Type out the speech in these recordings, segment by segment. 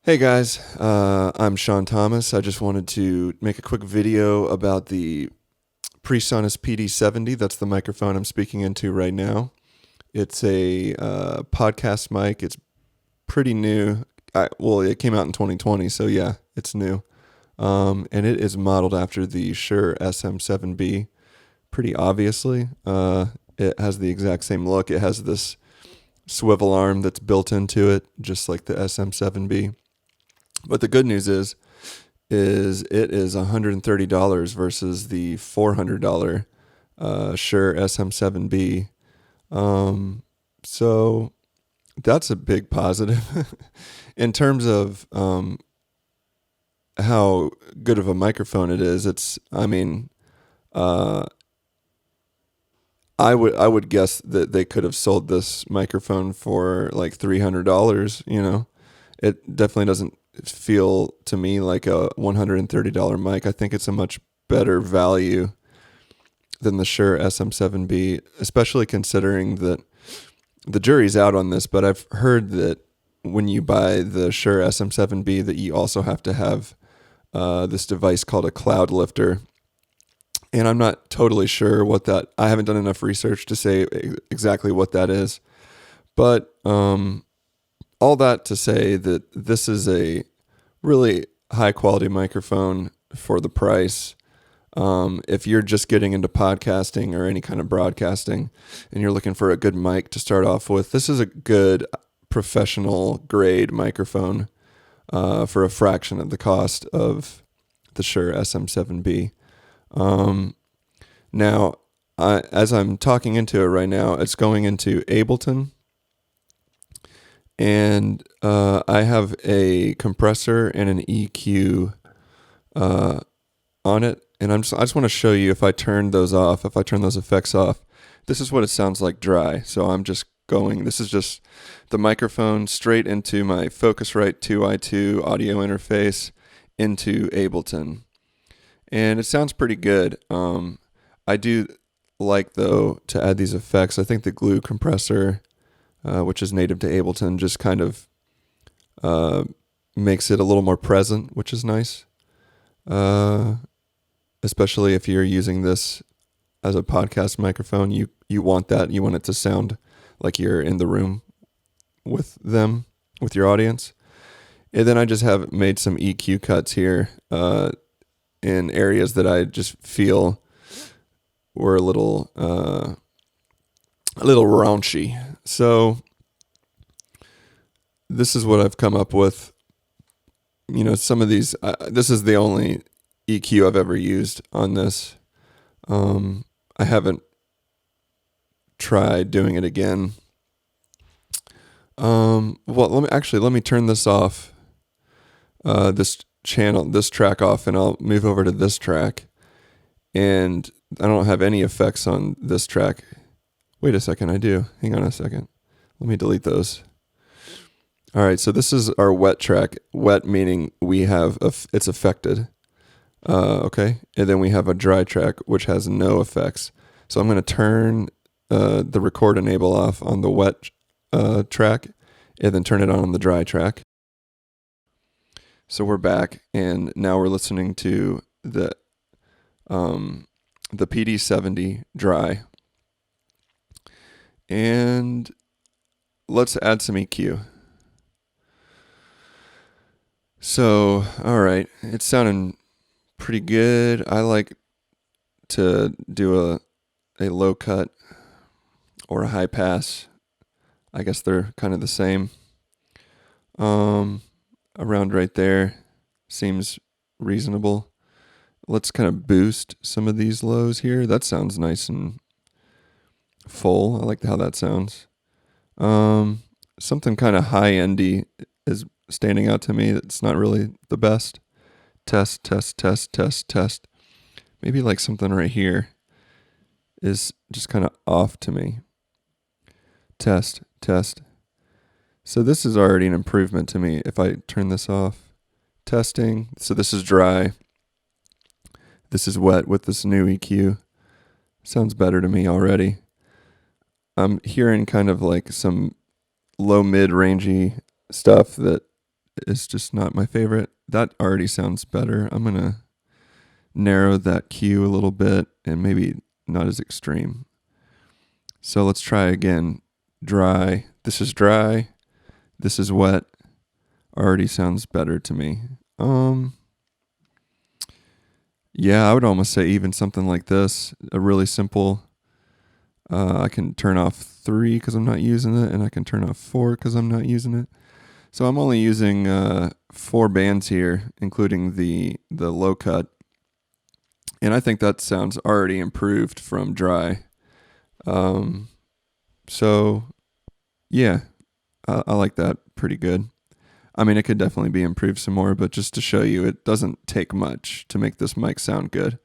Hey guys, I'm Sean Thomas. I just wanted to make a quick video about the PreSonus PD-70. That's the microphone I'm speaking into right now. It's a podcast mic. It's pretty new. It came out in 2020, so yeah, it's new. And it is modeled after the Shure SM7b, pretty obviously. It has the exact same look. It has this swivel arm that's built into it, just like the SM7b. But the good news is it is $130 versus the $400 Shure SM7b. So that's a big positive in terms of how good of a microphone it is. Uh, I would guess that they could have sold this microphone for like $300. It definitely doesn't feel to me like a $130 mic. I think it's a much better value than the Shure SM7b, especially considering that the jury's out on this, but I've heard that when you buy the Shure SM7b that you also have to have this device called a Cloudlifter. And I'm not totally sure I haven't done enough research to say exactly what that is. But all that to say that this is a really high quality microphone for the price. If you're just getting into podcasting or any kind of broadcasting and you're looking for a good mic to start off with, this is a good professional grade microphone for a fraction of the cost of the Shure SM7b. Now, as I'm talking into it right now, it's going into Ableton. And I have a compressor and an EQ on it. And I just want to show you if I turn those off, if I turn those effects off, this is what it sounds like dry. So this is just the microphone straight into my Focusrite 2i2 audio interface into Ableton. And it sounds pretty good. I do like, though, to add these effects. I think the glue compressor, which is native to Ableton, just kind of makes it a little more present, which is nice. Especially if you're using this as a podcast microphone, you want that. You want it to sound like you're in the room with them, with your audience. And then I just have made some EQ cuts here in areas that I just feel were a little raunchy. So this is what I've come up with. Some of these, this is the only EQ I've ever used on this. I haven't tried doing it again. Let me turn this off, this track off, and I'll move over to this track. And I don't have any effects on this track. Wait a second, I do. Hang on a second. Let me delete those. All right, so this is our wet track. Wet meaning it's affected. Okay, and then we have a dry track which has no effects. So I'm going to turn the record enable off on the wet track, and then turn it on the dry track. So we're back, and now we're listening to the PD-70 dry. And let's add some EQ. So, all right, it's sounding pretty good. I like to do a low cut or a high pass. I guess they're kind of the same. Around right there seems reasonable. Let's kind of boost some of these lows here. That sounds nice and full. I like how that sounds. Something kind of high-endy is standing out to me. That's not really the best. Test, test, test, test, test. Maybe like something right here is just kind of off to me. Test, test. So this is already an improvement to me if I turn this off. Testing. So this is dry. This is wet with this new EQ. Sounds better to me already. I'm hearing kind of like some low mid-rangey stuff that is just not my favorite. That already sounds better. I'm going to narrow that Q a little bit and maybe not as extreme. So let's try again. Dry. This is dry. This is wet. Already sounds better to me. Yeah, I would almost say even something like this, a really simple. I can turn off 3 because I'm not using it, and I can turn off 4 because I'm not using it. So I'm only using 4 bands here, including the low cut, and I think that sounds already improved from dry. So yeah, I like that pretty good. I mean, it could definitely be improved some more, but just to show you, it doesn't take much to make this mic sound good.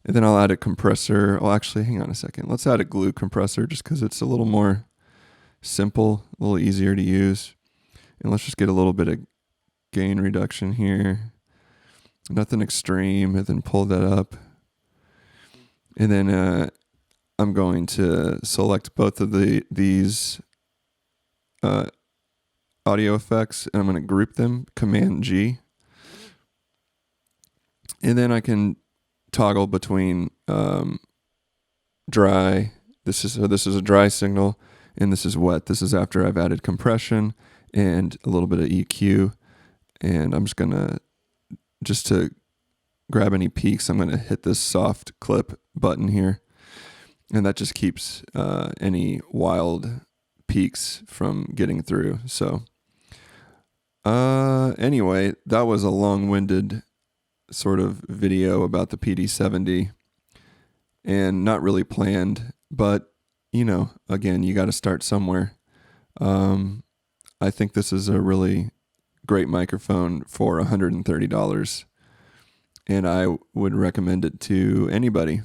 And then I'll add a compressor. Oh, actually, hang on a second. Let's add a glue compressor just because it's a little more simple, a little easier to use. And let's just get a little bit of gain reduction here. Nothing extreme. And then pull that up. And then I'm going to select both of these audio effects, and I'm going to group them, Command G. And then I can toggle between dry. This is a dry signal, and this is wet. This is after I've added compression and a little bit of EQ. And I'm just gonna, just to grab any peaks, I'm gonna hit this soft clip button here, and that just keeps any wild peaks from getting through. So anyway, that was a long-winded sort of video about the PD-70, and not really planned, but again, you got to start somewhere. I think this is a really great microphone for $130, and I would recommend it to anybody.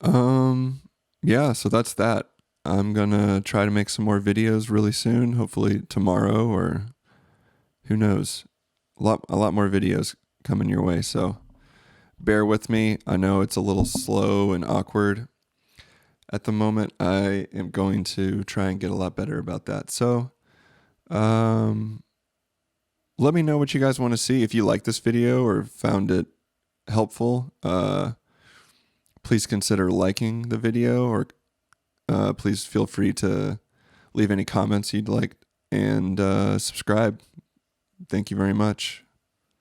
Yeah, so that's that. I'm gonna try to make some more videos really soon, hopefully tomorrow, or who knows. A lot more videos coming your way, so bear with me. I know it's a little slow and awkward at the moment. I am going to try and get a lot better about that. So let me know what you guys want to see. If you like this video or found it helpful, please consider liking the video, or please feel free to leave any comments you'd like, and subscribe. Thank you very much.